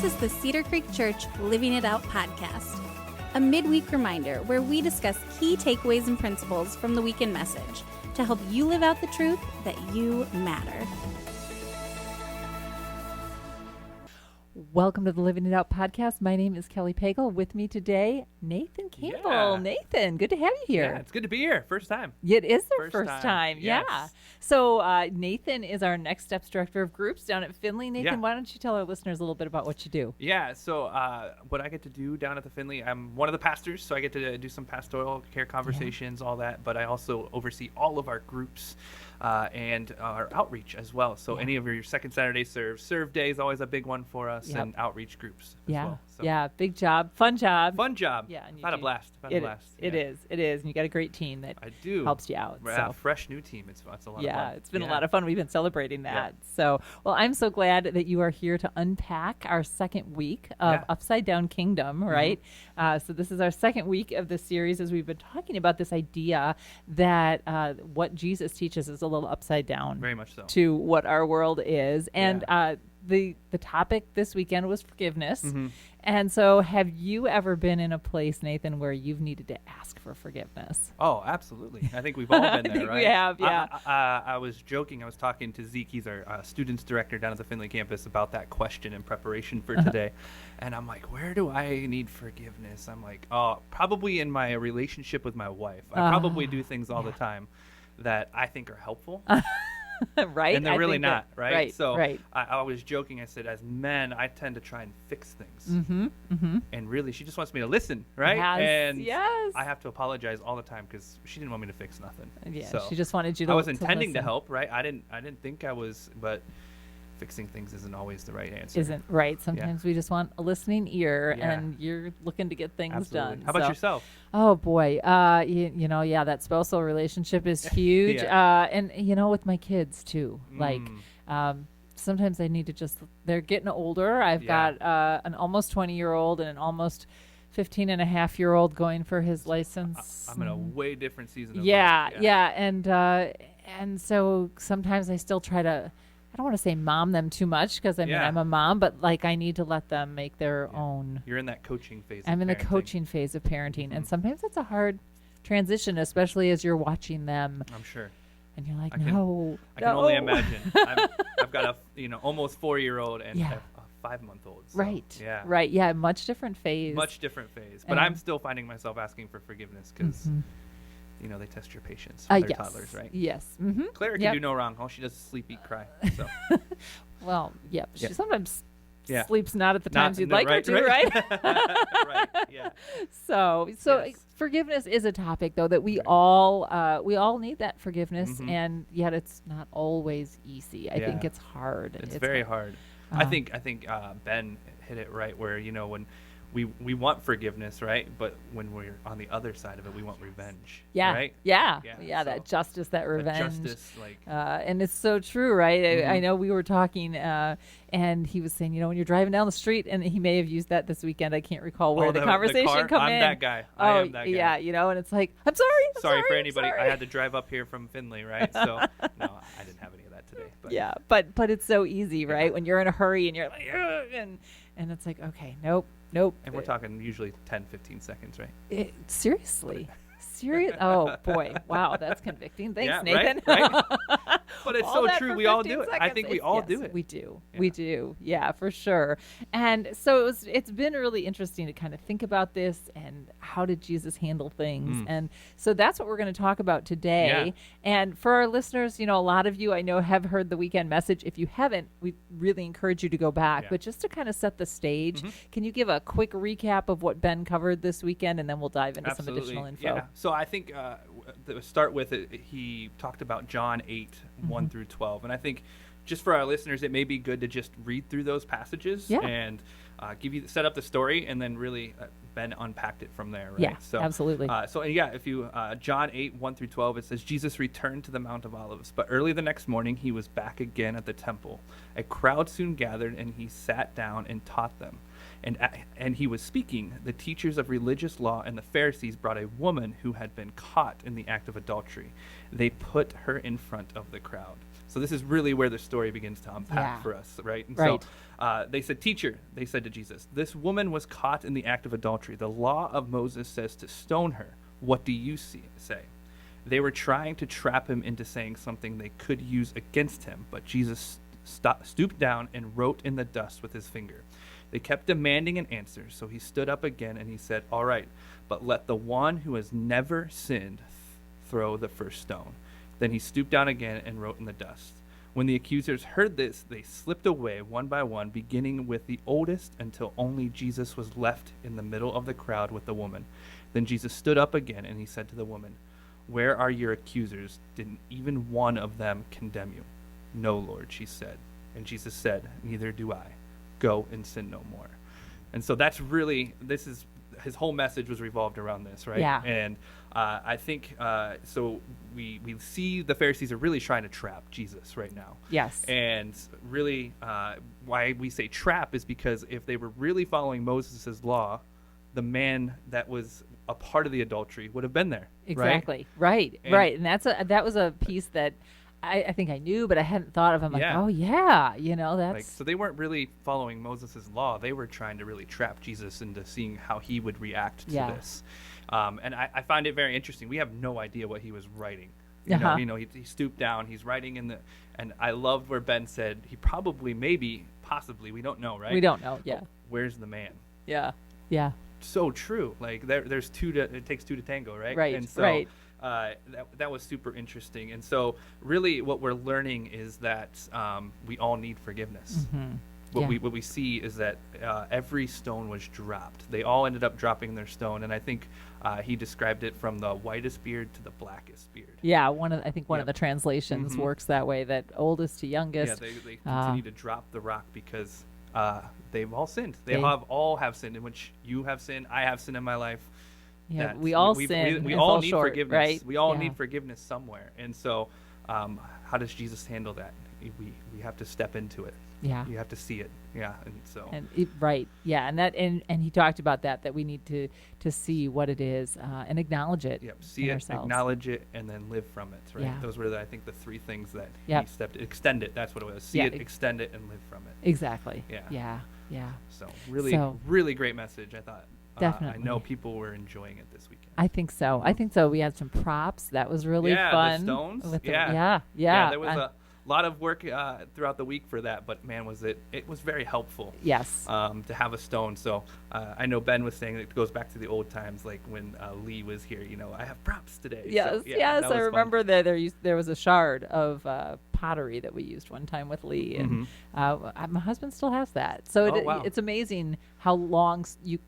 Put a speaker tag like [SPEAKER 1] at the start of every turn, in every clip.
[SPEAKER 1] This is the Cedar Creek Church Living It Out podcast, a midweek reminder where we discuss key takeaways and principles from the weekend message to help you live out the truth that you matter.
[SPEAKER 2] Welcome to the Living It Out podcast. My name is Kelly Pagel. With me today, Nathan Campbell.
[SPEAKER 3] Yeah.
[SPEAKER 2] Nathan, good to have you here.
[SPEAKER 3] Yeah, it's good to be here. First time.
[SPEAKER 2] It is their first time.
[SPEAKER 3] Yes.
[SPEAKER 2] Yeah. So Nathan is our Next Steps Director of Groups down at Findlay. Nathan, why don't you tell our listeners a little bit about what you do?
[SPEAKER 3] Yeah, so what I get to do down at the Findlay, I'm one of the pastors, so I get to do some pastoral care conversations, all that, but I also oversee all of our groups and our outreach as well. So any of your second Saturday serve day is always a big one for us, and outreach groups as well. So.
[SPEAKER 2] Yeah, big job, fun job.
[SPEAKER 3] Fun job.
[SPEAKER 2] Yeah, and
[SPEAKER 3] Had a blast.
[SPEAKER 2] It is, and you got a great team that helps you out.
[SPEAKER 3] So. Fresh new team. It's a lot of fun.
[SPEAKER 2] Yeah, it's been a lot of fun. We've been celebrating that. Yeah. So, well, I'm so glad that you are here to unpack our second week of Upside Down Kingdom, right? So this is our second week of this series as we've been talking about this idea that what Jesus teaches is a little upside down.
[SPEAKER 3] Very much so.
[SPEAKER 2] To what our world is. And the topic this weekend was forgiveness. And so have you ever been in a place, Nathan, where you've needed to ask for forgiveness?
[SPEAKER 3] Oh, absolutely. I think we've all been there, right?
[SPEAKER 2] We have, yeah.
[SPEAKER 3] I was joking. I was talking to Zeke. He's our students director down at the Findlay campus about that question in preparation for today. And I'm like, where do I need forgiveness? I'm like, oh, probably in my relationship with my wife. I probably do things all the time that I think are helpful.
[SPEAKER 2] Right.
[SPEAKER 3] And they're really not, right?
[SPEAKER 2] Right.
[SPEAKER 3] So
[SPEAKER 2] right.
[SPEAKER 3] I was joking. I said, as men, I tend to try and fix things. And really, she just wants me to listen, right?
[SPEAKER 2] Yes.
[SPEAKER 3] I have to apologize all the time because she didn't want me to fix nothing.
[SPEAKER 2] Yeah,
[SPEAKER 3] so
[SPEAKER 2] she just wanted you to
[SPEAKER 3] I was intending to
[SPEAKER 2] listen.
[SPEAKER 3] help, right? I didn't think I was, but fixing things isn't always the right answer.
[SPEAKER 2] Isn't right. Sometimes we just want a listening ear,
[SPEAKER 3] Yeah.
[SPEAKER 2] and you're looking to get things
[SPEAKER 3] Absolutely.
[SPEAKER 2] done.
[SPEAKER 3] How about yourself?
[SPEAKER 2] Oh boy, that spousal relationship is huge. And with my kids too. Like, sometimes I need to they're getting older. I've got an almost 20-year-old and an almost 15-and-a-half-year-old going for his license.
[SPEAKER 3] I'm in a way different season of
[SPEAKER 2] life.
[SPEAKER 3] Yeah.
[SPEAKER 2] And so sometimes I still try to, I don't want to say mom them too much because I'm a mom, but like I need to let them make their own.
[SPEAKER 3] You're in that coaching phase.
[SPEAKER 2] I'm in the coaching phase of parenting, and sometimes it's a hard transition, especially as you're watching them.
[SPEAKER 3] I'm sure.
[SPEAKER 2] And you're like,
[SPEAKER 3] I can only imagine. I've got a almost 4-year-old and a 5-month-old. So,
[SPEAKER 2] right.
[SPEAKER 3] Yeah.
[SPEAKER 2] Right. Yeah. Much different phase.
[SPEAKER 3] But I'm still finding myself asking for forgiveness because. They test your patience with their toddlers, right?
[SPEAKER 2] Yes.
[SPEAKER 3] Clara can do no wrong. All she does is sleep, eat, cry. So.
[SPEAKER 2] Well, she sometimes sleeps not at the times you'd like her to,
[SPEAKER 3] right? Right, yeah.
[SPEAKER 2] So forgiveness is a topic, though, that we all need that forgiveness, and yet it's not always easy. I think it's hard.
[SPEAKER 3] It's very hard. I think Ben hit it right where, when we want forgiveness, right? But when we're on the other side of it, we want revenge.
[SPEAKER 2] Yeah.
[SPEAKER 3] Right?
[SPEAKER 2] Yeah.
[SPEAKER 3] So
[SPEAKER 2] that justice, that revenge.
[SPEAKER 3] Like,
[SPEAKER 2] and it's so true, right? I know we were talking, and he was saying, when you're driving down the street, and he may have used that this weekend. I can't recall where the conversation come in.
[SPEAKER 3] I'm that guy. I am that guy.
[SPEAKER 2] Yeah, and it's like, I'm sorry.
[SPEAKER 3] Sorry for anybody. I had to drive up here from Findlay, right? So no, I didn't have any of that today. But.
[SPEAKER 2] Yeah, but it's so easy, right? When you're in a hurry and you're like, and it's like, okay, nope.
[SPEAKER 3] And we're talking usually 10, 15 seconds, right?
[SPEAKER 2] Seriously. Oh, boy. Wow, that's convicting. Thanks, Nathan.
[SPEAKER 3] Right? But it's so true. We all do it. I think we all do it.
[SPEAKER 2] We do. Yeah. We do. Yeah, for sure. And so it's been really interesting to kind of think about this and how did Jesus handle things. And so that's what we're going to talk about today.
[SPEAKER 3] Yeah.
[SPEAKER 2] And for our listeners, a lot of you I know have heard the weekend message. If you haven't, we really encourage you to go back. But just to kind of set the stage, can you give a quick recap of what Ben covered this weekend, and then we'll dive into some additional info.
[SPEAKER 3] Yeah. So I think to start with, he talked about John 8, 1 through 12. And I think just for our listeners, it may be good to just read through those passages and set up the story, and then really Ben unpacked it from there, right?
[SPEAKER 2] Yeah, so, absolutely.
[SPEAKER 3] If you, John 8, 1 through 12, it says, Jesus returned to the Mount of Olives, but early the next morning he was back again at the temple. A crowd soon gathered, and he sat down and taught them. And he was speaking. The teachers of religious law and the Pharisees brought a woman who had been caught in the act of adultery. They put her in front of the crowd. So this is really where the story begins to unpack for us, right? And
[SPEAKER 2] right.
[SPEAKER 3] so they said, "Teacher," they said to Jesus, "this woman was caught in the act of adultery. The law of Moses says to stone her. What do you say?" They were trying to trap him into saying something they could use against him, but Jesus stooped down and wrote in the dust with his finger. They kept demanding an answer, so he stood up again and he said, "All right, but let the one who has never sinned throw the first stone." Then he stooped down again and wrote in the dust. When the accusers heard this, they slipped away one by one, beginning with the oldest, until only Jesus was left in the middle of the crowd with the woman. Then Jesus stood up again and he said to the woman, "Where are your accusers? Didn't even one of them condemn you?" "No, Lord," she said. And Jesus said, "Neither do I. Go and sin no more." And so that's really, his whole message was revolved around this, right?
[SPEAKER 2] Yeah.
[SPEAKER 3] And I think, so we see the Pharisees are really trying to trap Jesus right now.
[SPEAKER 2] Yes.
[SPEAKER 3] And really, why we say trap is because if they were really following Moses' law, the man that was a part of the adultery would have been there.
[SPEAKER 2] Exactly. Right. And that was a piece that I think I knew, but I hadn't thought of. I'm like, oh yeah, that's
[SPEAKER 3] so they weren't really following Moses' law. They were trying to really trap Jesus into seeing how he would react to this. And I find it very interesting. We have no idea what he was writing. You know, he stooped down. He's writing and I loved where Ben said he probably, maybe, possibly, we don't know, right?
[SPEAKER 2] We don't know. Yeah.
[SPEAKER 3] Oh, where's the man?
[SPEAKER 2] Yeah. Yeah.
[SPEAKER 3] So true. Like there's it takes two to tango, right?
[SPEAKER 2] Right.
[SPEAKER 3] And so,
[SPEAKER 2] right.
[SPEAKER 3] That was super interesting. And so really what we're learning is that we all need forgiveness.
[SPEAKER 2] Mm-hmm.
[SPEAKER 3] What we see is that every stone was dropped. They all ended up dropping their stone. And I think he described it from the whitest beard to the blackest beard.
[SPEAKER 2] Yeah, one of the translations works that way, that oldest to youngest.
[SPEAKER 3] Yeah, they continue to drop the rock because they've all sinned. They all have sinned, in which you have sinned, I have sinned in my life.
[SPEAKER 2] Yeah, we all sin.
[SPEAKER 3] We all need
[SPEAKER 2] short,
[SPEAKER 3] forgiveness.
[SPEAKER 2] Right?
[SPEAKER 3] We all need forgiveness somewhere. And so how does Jesus handle that? We have to step into it.
[SPEAKER 2] Yeah.
[SPEAKER 3] You have to see it. Yeah. And so.
[SPEAKER 2] Right. Yeah. And he talked about that we need to see what it is and acknowledge it.
[SPEAKER 3] Yep. See it,
[SPEAKER 2] ourselves.
[SPEAKER 3] Acknowledge it, and then live from it. Right.
[SPEAKER 2] Yeah.
[SPEAKER 3] Those were, I think, the three things that
[SPEAKER 2] Yep.
[SPEAKER 3] he stepped. Extend it. That's what it was. See it, extend it, and live from it.
[SPEAKER 2] Exactly.
[SPEAKER 3] Yeah.
[SPEAKER 2] Yeah. Yeah.
[SPEAKER 3] So really great message, I thought.
[SPEAKER 2] Definitely.
[SPEAKER 3] I know people were enjoying it this weekend.
[SPEAKER 2] I think so. We had some props. That was really fun.
[SPEAKER 3] The stones.
[SPEAKER 2] Yeah.
[SPEAKER 3] There was a lot of work throughout the week for that, but man, it was very helpful.
[SPEAKER 2] Yes.
[SPEAKER 3] To have a stone. So I know Ben was saying it goes back to the old times, like when Lee was here. I have props today.
[SPEAKER 2] Yes.
[SPEAKER 3] So,
[SPEAKER 2] yes. I remember that there was a shard of pottery that we used one time with Lee, and my husband still has that. So it's amazing how long you.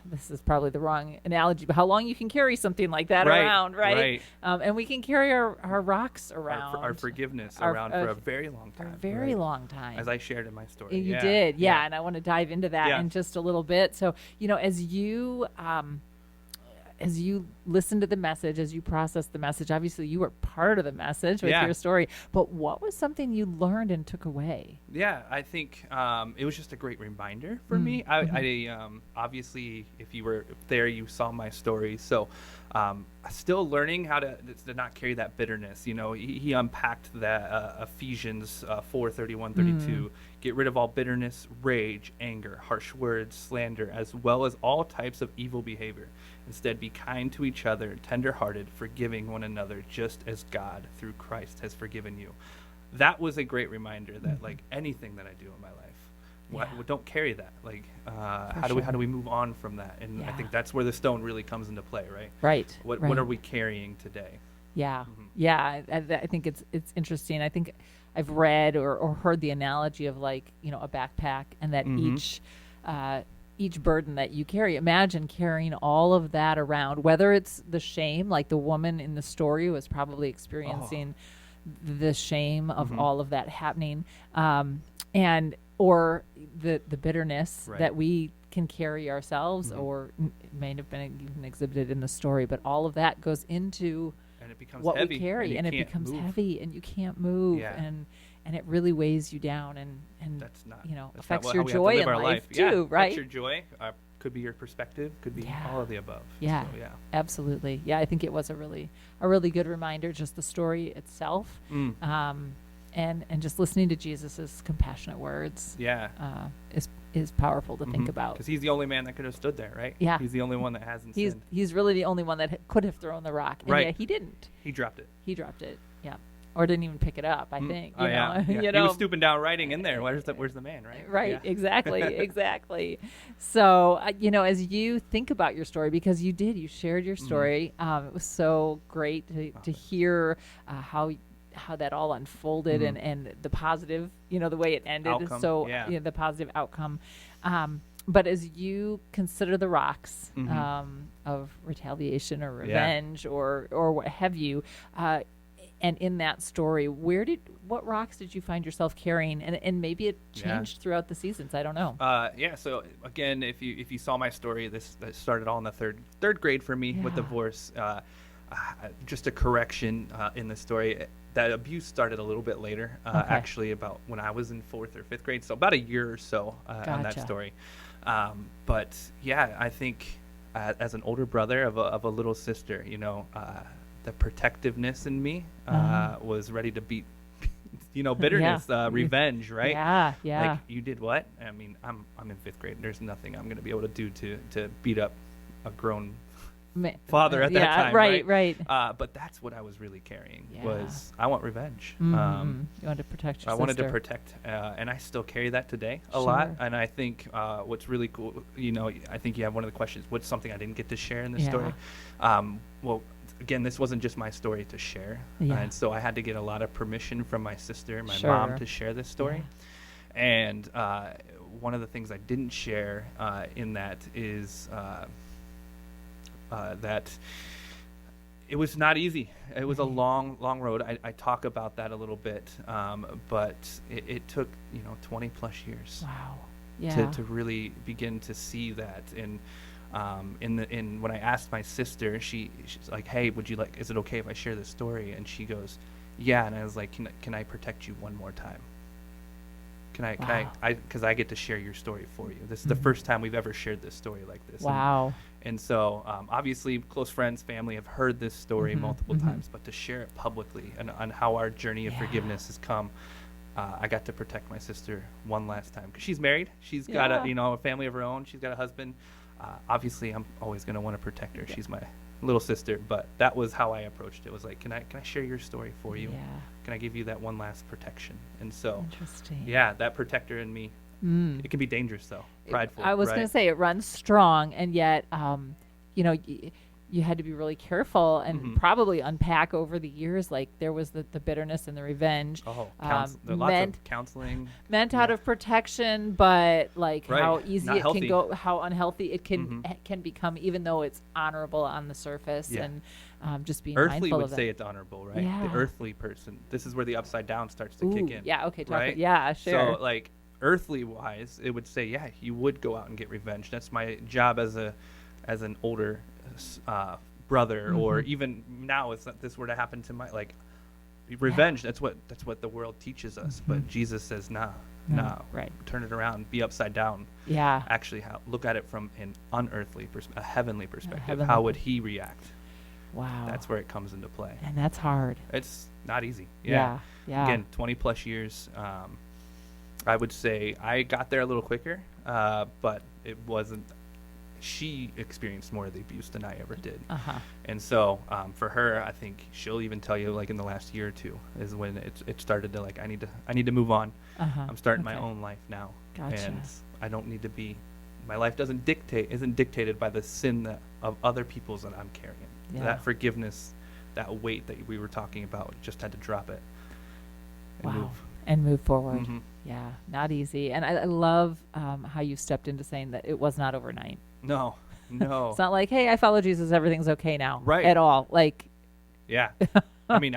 [SPEAKER 2] This is probably the wrong analogy, but how long you can carry something like that around, right? And we can carry our rocks around.
[SPEAKER 3] Our forgiveness around for a very long time.
[SPEAKER 2] A very long time.
[SPEAKER 3] As I shared in my story.
[SPEAKER 2] You did, and I want to dive into that in just a little bit. So, as you listen to the message, as you process the message, obviously you were part of the message with your story, but what was something you learned and took away? Yeah,
[SPEAKER 3] I think it was just a great reminder for me. I obviously, if you were there, you saw my story. So still learning how to not carry that bitterness. He unpacked that Ephesians 4:31-32. Get rid of all bitterness, rage, anger, harsh words, slander, as well as all types of evil behavior. Instead, be kind to each other, tender-hearted, forgiving one another, just as God, through Christ, has forgiven you. That was a great reminder that, like anything that I do in my life, don't carry that. Like, how do we move on from that? And I think that's where the stone really comes into play, right?
[SPEAKER 2] Right.
[SPEAKER 3] What are we carrying today?
[SPEAKER 2] Yeah. Yeah. I think it's interesting. I think I've read or heard the analogy of a backpack, and that each burden that you carry, imagine carrying all of that around, whether it's the shame, like the woman in the story was probably experiencing the shame of all of that happening, or the bitterness that we can carry ourselves, or it may have been even exhibited in the story, but all of that goes into
[SPEAKER 3] and it becomes
[SPEAKER 2] what
[SPEAKER 3] heavy,
[SPEAKER 2] we carry, and it becomes heavy, and you can't move, and it really weighs you down, and
[SPEAKER 3] that's not,
[SPEAKER 2] affects your joy in life too, right?
[SPEAKER 3] Affects your joy. could be your perspective, could be
[SPEAKER 2] Yeah.
[SPEAKER 3] all of the above.
[SPEAKER 2] Yeah.
[SPEAKER 3] So,
[SPEAKER 2] Absolutely. Yeah, I think it was a really good reminder, just the story itself. And just listening to Jesus's compassionate words.
[SPEAKER 3] Yeah.
[SPEAKER 2] Is powerful to think about.
[SPEAKER 3] Because he's the only man that could have stood there, right?
[SPEAKER 2] Yeah.
[SPEAKER 3] He's the only one that hasn't sinned.
[SPEAKER 2] He's really the only one that could have thrown the rock. And
[SPEAKER 3] Right.
[SPEAKER 2] yet he didn't.
[SPEAKER 3] He dropped it.
[SPEAKER 2] Yeah. Or didn't even pick it up, I think. You know?
[SPEAKER 3] Yeah.
[SPEAKER 2] You
[SPEAKER 3] He
[SPEAKER 2] know?
[SPEAKER 3] was stooping down writing in there. Where's the man, right?
[SPEAKER 2] Right,
[SPEAKER 3] Yeah.
[SPEAKER 2] exactly. So, as you think about your story, because you shared your story, it was so great to hear how that all unfolded and the positive, the way it ended.
[SPEAKER 3] Outcome,
[SPEAKER 2] So,
[SPEAKER 3] yeah.
[SPEAKER 2] the positive outcome. But as you consider the rocks of retaliation or revenge or what have you, and in that story, what rocks did you find yourself carrying? And maybe it changed throughout the seasons. I don't know.
[SPEAKER 3] So again, if you saw my story, that started all in the third grade for me with divorce. Just a correction in the story. That abuse started a little bit later, actually about when I was in 4th or 5th grade. So about a year or so on that story. But yeah, I think as an older brother of a little sister, the protectiveness in me was ready to beat, bitterness, revenge, right?
[SPEAKER 2] Yeah.
[SPEAKER 3] Like, you did what? I mean, I'm in 5th grade. There's nothing I'm going to be able to do to beat up a grown father at that time.
[SPEAKER 2] Right.
[SPEAKER 3] But that's what I was really carrying was I want revenge.
[SPEAKER 2] You wanted to protect your
[SPEAKER 3] I wanted to
[SPEAKER 2] sister.
[SPEAKER 3] protect, and I still carry that today a lot. And I think what's really cool, I think you have one of the questions, what's something I didn't get to share in this story? Well, again, this wasn't just my story to share. And so I had to get a lot of permission from my sister and my mom to share this story. And one of the things I didn't share in that is that it was not easy. It was a long road. I talk about that a little bit, but it took 20 plus years.
[SPEAKER 2] Wow. Yeah.
[SPEAKER 3] To really begin to see that. And when I asked my sister, she's like, "Hey, is it okay if I share this story?" And she goes, "Yeah." And I was like, "Can I protect you one more time? Because I get to share your story for you. This is the first time we've ever shared this story like this."
[SPEAKER 2] Wow.
[SPEAKER 3] And so, obviously, close friends, family have heard this story multiple times, but to share it publicly and on how our journey of forgiveness has come, I got to protect my sister one last time. Because she's married. She's got a family of her own. She's got a husband. Obviously, I'm always going to want to protect her. She's my little sister. But that was how I approached it. It was like, can I share your story for you?
[SPEAKER 2] Yeah.
[SPEAKER 3] Can I give you that one last protection? And so,
[SPEAKER 2] Interesting.
[SPEAKER 3] yeah, that protector in me, it can be dangerous, though. Prideful.
[SPEAKER 2] I was going to say it runs strong, and yet, you had to be really careful and probably unpack over the years. Like there was the bitterness and the revenge.
[SPEAKER 3] Lots of counseling.
[SPEAKER 2] Meant out of protection, but how easy
[SPEAKER 3] Not
[SPEAKER 2] it
[SPEAKER 3] healthy.
[SPEAKER 2] can go, how unhealthy it can become, even though it's honorable on the surface and just being
[SPEAKER 3] Earthly
[SPEAKER 2] mindful
[SPEAKER 3] would
[SPEAKER 2] of
[SPEAKER 3] say
[SPEAKER 2] it.
[SPEAKER 3] it's honorable, right?
[SPEAKER 2] Yeah.
[SPEAKER 3] The earthly person. This is where the upside down starts to kick in.
[SPEAKER 2] Yeah. Okay.
[SPEAKER 3] Right?
[SPEAKER 2] Yeah. Sure.
[SPEAKER 3] So earthly wise, it would say, yeah, you would go out and get revenge. That's my job as an older brother, or even now, if this were to happen to my revenge. That's what the world teaches us. But Jesus says, no,
[SPEAKER 2] right.
[SPEAKER 3] Turn it around, be upside down.
[SPEAKER 2] Yeah.
[SPEAKER 3] Actually, look at it from an unearthly a heavenly perspective.
[SPEAKER 2] heavenly
[SPEAKER 3] How would he react?
[SPEAKER 2] Wow.
[SPEAKER 3] That's where it comes into play.
[SPEAKER 2] And that's hard.
[SPEAKER 3] It's not easy.
[SPEAKER 2] Yeah.
[SPEAKER 3] Again, 20 plus years. I would say I got there a little quicker, but it wasn't. She experienced more of the abuse than I ever did. And so for her, I think she'll even tell you, in the last year or two is when it started to I need to move on. I'm starting my own life now.
[SPEAKER 2] Gotcha.
[SPEAKER 3] And I don't need to be. My life isn't dictated by the sin of other people's that I'm carrying.
[SPEAKER 2] Yeah.
[SPEAKER 3] That forgiveness, that weight that we were talking about, just had to drop it
[SPEAKER 2] and move forward. Yeah, not easy. And I love how you stepped into saying that it was not overnight.
[SPEAKER 3] No.
[SPEAKER 2] It's not like, hey, I follow Jesus, everything's okay now.
[SPEAKER 3] Right.
[SPEAKER 2] At all.
[SPEAKER 3] Yeah. I mean,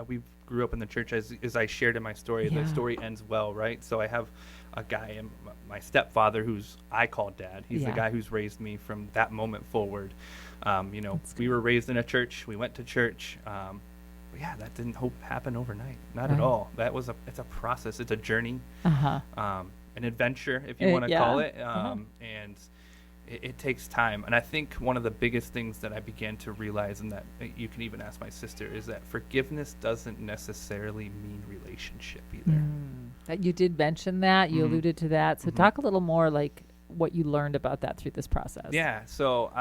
[SPEAKER 3] we grew up in the church, as I shared in my story.
[SPEAKER 2] Yeah.
[SPEAKER 3] The story ends well, right? So I have a guy, my stepfather, who's I call dad. He's the guy who's raised me from that moment forward. We were raised in a church. We went to church. That didn't happen overnight. Not at all. It's a process. It's a journey. An adventure, if you want to call it. And it takes time. And I think one of the biggest things that I began to realize, and that you can even ask my sister, is that forgiveness doesn't necessarily mean relationship either.
[SPEAKER 2] That you did mention that. You alluded to that. So talk a little more like what you learned about that through this process.
[SPEAKER 3] Yeah. So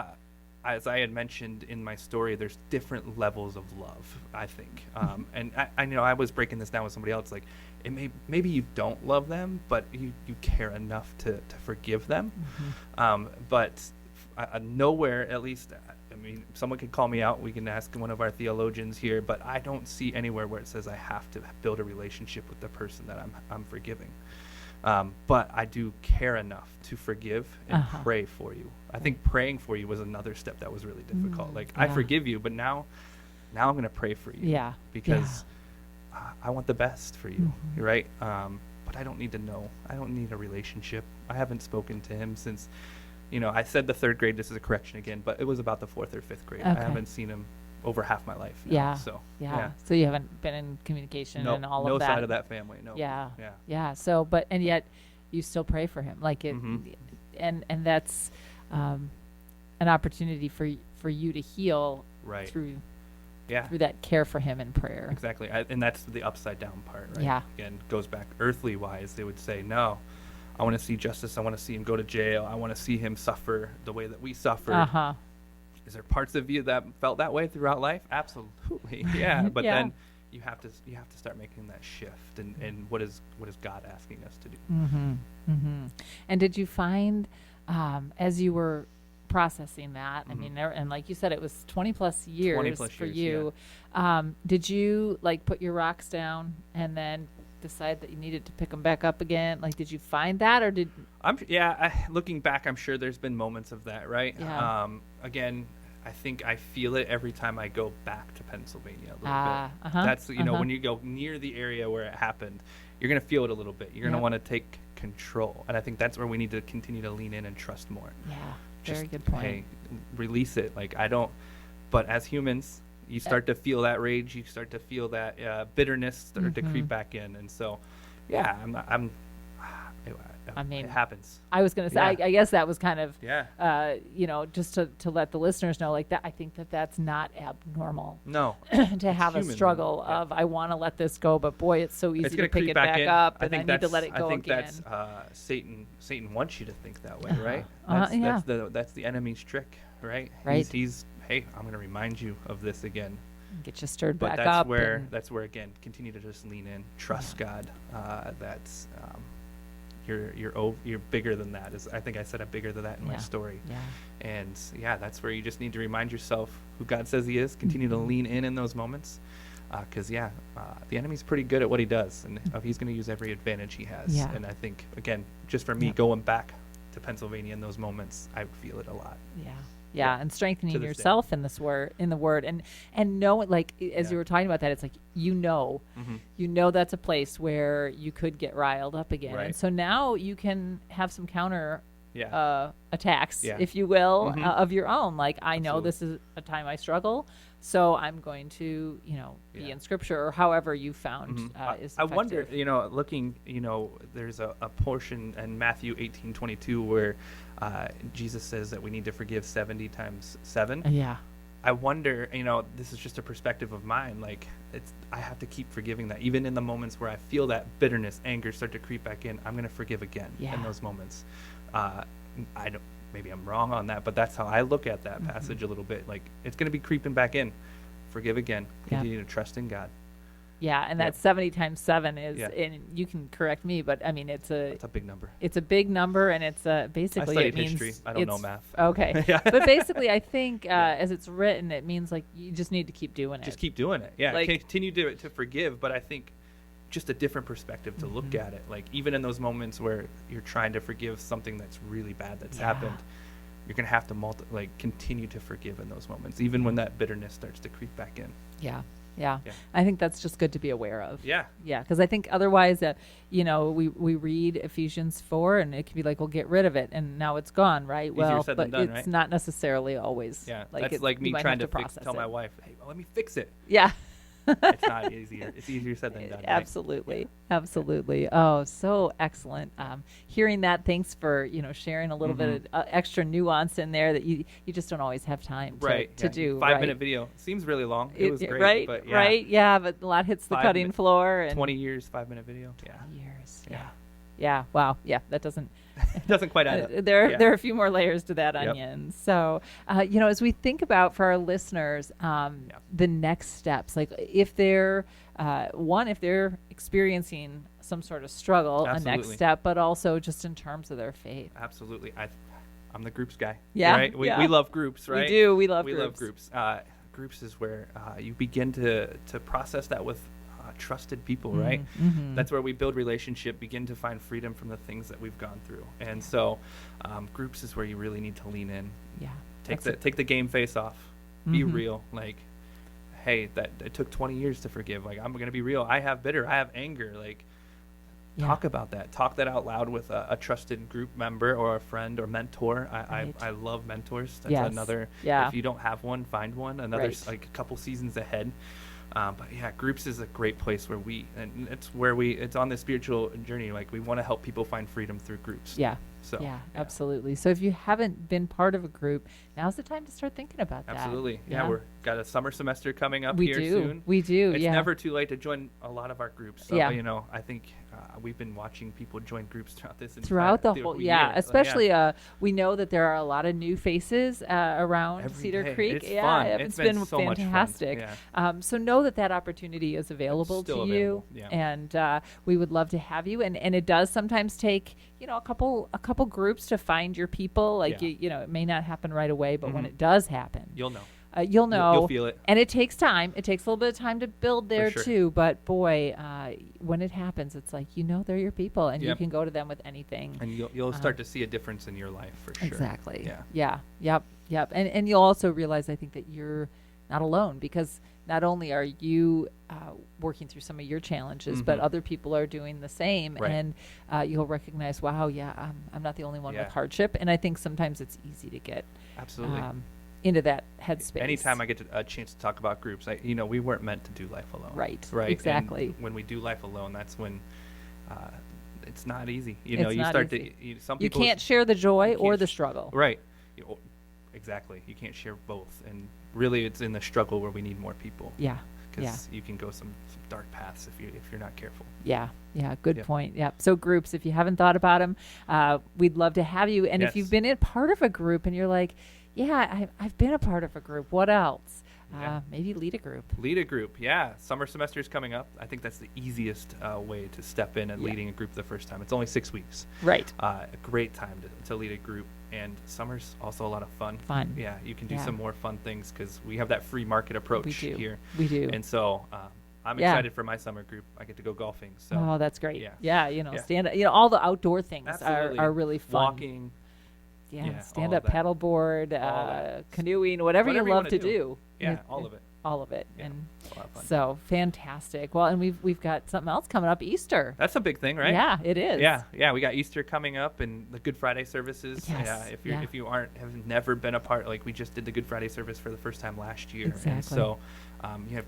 [SPEAKER 3] as I had mentioned in my story, there's different levels of love, I think. And I know I was breaking this down with somebody else. Like, maybe you don't love them, but you care enough to forgive them. But nowhere, at least, I mean, someone could call me out. We can ask one of our theologians here, but I don't see anywhere where it says I have to build a relationship with the person that I'm forgiving. But I do care enough to forgive and pray for you. I think praying for you was another step that was really difficult. I forgive you, but now I'm going to pray for you.
[SPEAKER 2] Yeah.
[SPEAKER 3] Because I want the best for you, right? But I don't need to know. I don't need a relationship. I haven't spoken to him since, I said the 3rd grade. This is a correction again, but it was about the 4th or 5th grade.
[SPEAKER 2] Okay.
[SPEAKER 3] I haven't seen him over half my life now, so
[SPEAKER 2] you haven't been in communication and all of that.
[SPEAKER 3] No side of that family. No.
[SPEAKER 2] Yeah. So, and yet you still pray for him, like it, and that's an opportunity for you to heal through that care for him in prayer.
[SPEAKER 3] Exactly. And that's the upside down part, right?
[SPEAKER 2] Yeah.
[SPEAKER 3] Again, goes back earthly wise. They would say, no, I want to see justice. I want to see him go to jail. I want to see him suffer the way that we suffered. Is there parts of you that felt that way throughout life? Absolutely. Yeah. But then you have to start making that shift. And what is God asking us to do?
[SPEAKER 2] And did you find, as you were processing that, I mean, and like you said, it was 20 plus years for you.
[SPEAKER 3] Yeah.
[SPEAKER 2] Did you put your rocks down and then decide that you needed to pick them back up again? Like, did you find that, or did?
[SPEAKER 3] Looking back, I'm sure there's been moments of that, right?
[SPEAKER 2] Yeah.
[SPEAKER 3] Again, I think I feel it every time I go back to Pennsylvania a little bit. That's when you go near the area where it happened, you're gonna feel it a little bit. You're gonna want to take control, and I think that's where we need to continue to lean in and trust more.
[SPEAKER 2] Yeah. Very good point.
[SPEAKER 3] Hey, release it. But as humans, you start to feel that rage. You start to feel that bitterness start to creep back in. And so, it happens.
[SPEAKER 2] I was going to say, I guess that was kind of,
[SPEAKER 3] Yeah.
[SPEAKER 2] Just to let the listeners know, like that, I think that's not abnormal.
[SPEAKER 3] No.
[SPEAKER 2] To have a struggle of, I want to let this go, but boy, it's so easy to pick it back up, and I need to let it go again.
[SPEAKER 3] I think that's Satan wants you to think that way, right? That's the enemy's trick, right?
[SPEAKER 2] Right.
[SPEAKER 3] He's hey, I'm going to remind you of this again.
[SPEAKER 2] Get you stirred back
[SPEAKER 3] but
[SPEAKER 2] up.
[SPEAKER 3] That's where again, continue to just lean in, trust God. That's you're bigger than that. I think I said I'm bigger than that in my story.
[SPEAKER 2] Yeah.
[SPEAKER 3] And that's where you just need to remind yourself who God says He is. Continue to lean in those moments, because the enemy's pretty good at what he does, and he's going to use every advantage he has.
[SPEAKER 2] Yeah.
[SPEAKER 3] And I think again, just for me going back to Pennsylvania in those moments, I feel it a lot.
[SPEAKER 2] Yeah, and strengthening yourself in the word, and know it, like as you were talking about that, it's like you know that's a place where you could get riled up again, and so now you can have some counter attacks, if you will, of your own. Like, I know this is a time I struggle, so I'm going to be in Scripture or however you found is effective.
[SPEAKER 3] I wonder, looking, there's a portion in Matthew 18:22 where Jesus says that we need to forgive 70 times 7.
[SPEAKER 2] Yeah.
[SPEAKER 3] I wonder, this is just a perspective of mine. Like, I have to keep forgiving that, even in the moments where I feel that bitterness, anger start to creep back in. I'm going to forgive again in those moments. Maybe I'm wrong on that, but that's how I look at that passage a little bit. Like, it's going to be creeping back in. Forgive again. Continue to trust in God.
[SPEAKER 2] Yeah, and that 70 times 7 is, and you can correct me, but I mean, it's a
[SPEAKER 3] big number.
[SPEAKER 2] It's a big number, and it's basically
[SPEAKER 3] I studied
[SPEAKER 2] it means
[SPEAKER 3] history. I don't know math.
[SPEAKER 2] Okay, but basically, I think as it's written, it means like you just need to keep doing it.
[SPEAKER 3] Just keep doing it. Yeah, continue to forgive, but I think just a different perspective to look at it. Like, even in those moments where you're trying to forgive something that's really bad that's happened, you're gonna have to continue to forgive in those moments, even when that bitterness starts to creep back in.
[SPEAKER 2] Yeah. I think that's just good to be aware of.
[SPEAKER 3] Yeah,
[SPEAKER 2] because I think otherwise, we read Ephesians 4, and it can be like, well, get rid of it, and now it's gone, right?
[SPEAKER 3] Easier said than done,
[SPEAKER 2] it's not necessarily always.
[SPEAKER 3] Yeah, that's like me trying to tell my wife, hey, well, let me fix it.
[SPEAKER 2] Yeah.
[SPEAKER 3] It's not easier. It's easier said than done. Right?
[SPEAKER 2] Absolutely. Absolutely. Oh, so excellent. Hearing that, thanks for, sharing a little bit of extra nuance in there that you just don't always have time to do.
[SPEAKER 3] 5-minute video. Seems really long. It was great.
[SPEAKER 2] Right,
[SPEAKER 3] but
[SPEAKER 2] right. Yeah, but a lot hits the cutting floor. And
[SPEAKER 3] 20 years, 5-minute video.
[SPEAKER 2] 20 years. Yeah. Wow. Yeah, that doesn't
[SPEAKER 3] doesn't quite add up.
[SPEAKER 2] There are a few more layers to that onion. So, as we think about for our listeners, the next steps, like if they're if they're experiencing some sort of struggle, a next step, but also just in terms of their faith.
[SPEAKER 3] Absolutely. I'm the groups guy.
[SPEAKER 2] Yeah.
[SPEAKER 3] Right? We love groups, right?
[SPEAKER 2] We do. We love
[SPEAKER 3] groups. Groups is where you begin to process that with trusted people, right? That's where we build relationship, begin to find freedom from the things that we've gone through. And so groups is where you really need to lean in. Take the game face off. Be real. Like, hey, that it took 20 years to forgive. Like, I'm going to be real. I have anger. Like, talk about that. Talk that out loud with a trusted group member or a friend or mentor. I love mentors. That's another. If you don't have one, find one. Another like a couple seasons ahead. But groups is a great place where it's on the spiritual journey. Like, we want to help people find freedom through groups.
[SPEAKER 2] Absolutely. So if you haven't been part of a group, now's the time to start thinking about that.
[SPEAKER 3] Absolutely. We're got a summer semester coming up soon.
[SPEAKER 2] We do.
[SPEAKER 3] It's never too late to join a lot of our groups. So, I think we've been watching people join groups throughout the whole year.
[SPEAKER 2] Especially we know that there are a lot of new faces around
[SPEAKER 3] every
[SPEAKER 2] Cedar
[SPEAKER 3] day.
[SPEAKER 2] Creek.
[SPEAKER 3] It's fun.
[SPEAKER 2] It's been
[SPEAKER 3] so
[SPEAKER 2] fantastic.
[SPEAKER 3] Much fun.
[SPEAKER 2] So know that opportunity is available to you, and we would love to have you. And it does sometimes take a couple groups to find your people. Like it may not happen right away, but when it does happen,
[SPEAKER 3] you'll know.
[SPEAKER 2] You'll know.
[SPEAKER 3] You'll feel it.
[SPEAKER 2] And it takes time. It takes a little bit of time to build there too. But boy, when it happens, it's like they're your people, and you can go to them with anything.
[SPEAKER 3] And you'll start to see a difference in your life for sure.
[SPEAKER 2] Exactly. Yep. And you'll also realize, I think, that you're not alone, because not only are you working through some of your challenges, but other people are doing the same.
[SPEAKER 3] Right.
[SPEAKER 2] And you'll recognize, wow, I'm not the only one with hardship. And I think sometimes it's easy to get
[SPEAKER 3] absolutely
[SPEAKER 2] into that headspace.
[SPEAKER 3] Anytime I get a chance to talk about groups, we weren't meant to do life alone.
[SPEAKER 2] Right.
[SPEAKER 3] Exactly. And when we do life alone, that's when it's not easy. You start to some people.
[SPEAKER 2] You can't share the joy or the struggle.
[SPEAKER 3] Right. Exactly. You can't share both, and really, it's in the struggle where we need more people. Because you can go some dark paths if you're not careful. Good point. So groups, if you haven't thought about them, we'd love to have you. And if you've been in part of a group and you're like, I've been a part of a group, what else? Maybe lead a group. Summer semester is coming up. I think that's the easiest way to step in and leading a group the first time. It's only 6 weeks.
[SPEAKER 2] Right.
[SPEAKER 3] A great time to lead a group. And summer's also a lot of fun. You can do some more fun things, because we have that free market approach here.
[SPEAKER 2] We do.
[SPEAKER 3] And so I'm excited for my summer group. I get to go golfing. So
[SPEAKER 2] that's great. Stand up. All the outdoor things are really fun.
[SPEAKER 3] Walking.
[SPEAKER 2] Stand up paddleboard, canoeing, whatever you love to do.
[SPEAKER 3] All of it.
[SPEAKER 2] All of it. And so fantastic. Well, and we've got something else coming up, Easter.
[SPEAKER 3] That's a big thing, right?
[SPEAKER 2] Yeah, it is.
[SPEAKER 3] Yeah, we got Easter coming up, and the Good Friday services. If you have never been a part, like, we just did the Good Friday service for the first time last year.
[SPEAKER 2] Exactly.
[SPEAKER 3] And so you have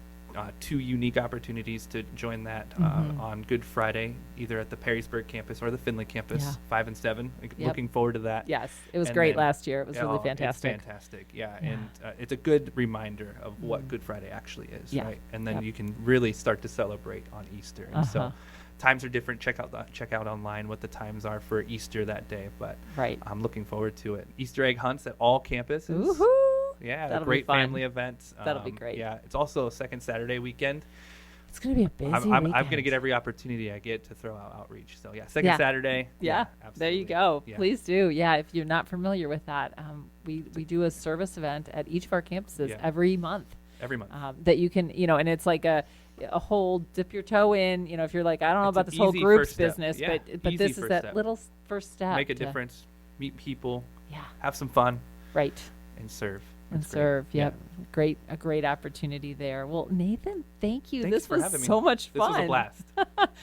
[SPEAKER 3] 2 unique opportunities to join that on Good Friday, either at the Perrysburg campus or the Findlay campus, 5 and 7. Looking forward to that.
[SPEAKER 2] Yes, it was great last year. It was really fantastic.
[SPEAKER 3] It's fantastic, and it's a good reminder of what Good Friday actually is, right? And then you can really start to celebrate on Easter. And so times are different. Check out online what the times are for Easter that day. But I'm looking forward to it. Easter egg hunts at all campuses.
[SPEAKER 2] Woohoo!
[SPEAKER 3] A great family event.
[SPEAKER 2] That'll be great.
[SPEAKER 3] It's also a second Saturday weekend.
[SPEAKER 2] It's going to be a busy
[SPEAKER 3] weekend. I'm going to get every opportunity I get to throw out outreach. So second Saturday. Absolutely.
[SPEAKER 2] There you go. Please do. If you're not familiar with that, we do a service event at each of our campuses every month. That you can, and it's like a whole dip your toe in. If you're like, I don't know about this whole groups business, but this is that little first step.
[SPEAKER 3] Make a difference. Meet people. Have some fun.
[SPEAKER 2] Right.
[SPEAKER 3] And serve.
[SPEAKER 2] and serve. Yep. A great opportunity there. Well, Nathan, thank you.
[SPEAKER 3] Thanks
[SPEAKER 2] this
[SPEAKER 3] for
[SPEAKER 2] was
[SPEAKER 3] having me.
[SPEAKER 2] so much fun.
[SPEAKER 3] This was a blast.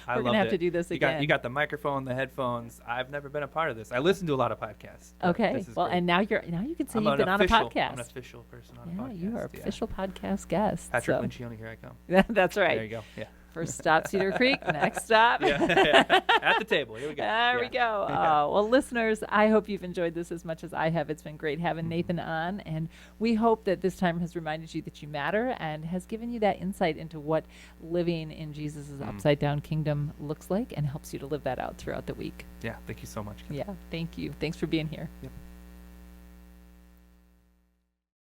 [SPEAKER 2] We're gonna have to do this again.
[SPEAKER 3] You got the microphone, the headphones. I've never been a part of this. I listen to a lot of podcasts.
[SPEAKER 2] Okay. Well,
[SPEAKER 3] great.
[SPEAKER 2] and now you can say you've been on a podcast.
[SPEAKER 3] I'm an official person on a podcast.
[SPEAKER 2] You are official podcast guest.
[SPEAKER 3] Patrick
[SPEAKER 2] so.
[SPEAKER 3] Lencioni, here I come.
[SPEAKER 2] That's right.
[SPEAKER 3] There you go. Yeah.
[SPEAKER 2] First stop, Cedar Creek. Next stop.
[SPEAKER 3] At the table. Here we go.
[SPEAKER 2] There we go. Well, listeners, I hope you've enjoyed this as much as I have. It's been great having Nathan on, and we hope that this time has reminded you that you matter and has given you that insight into what living in Jesus' upside-down kingdom looks like and helps you to live that out throughout the week.
[SPEAKER 3] Yeah, thank you so much.
[SPEAKER 2] Yeah, thank you. Thanks for being here.
[SPEAKER 3] Yep.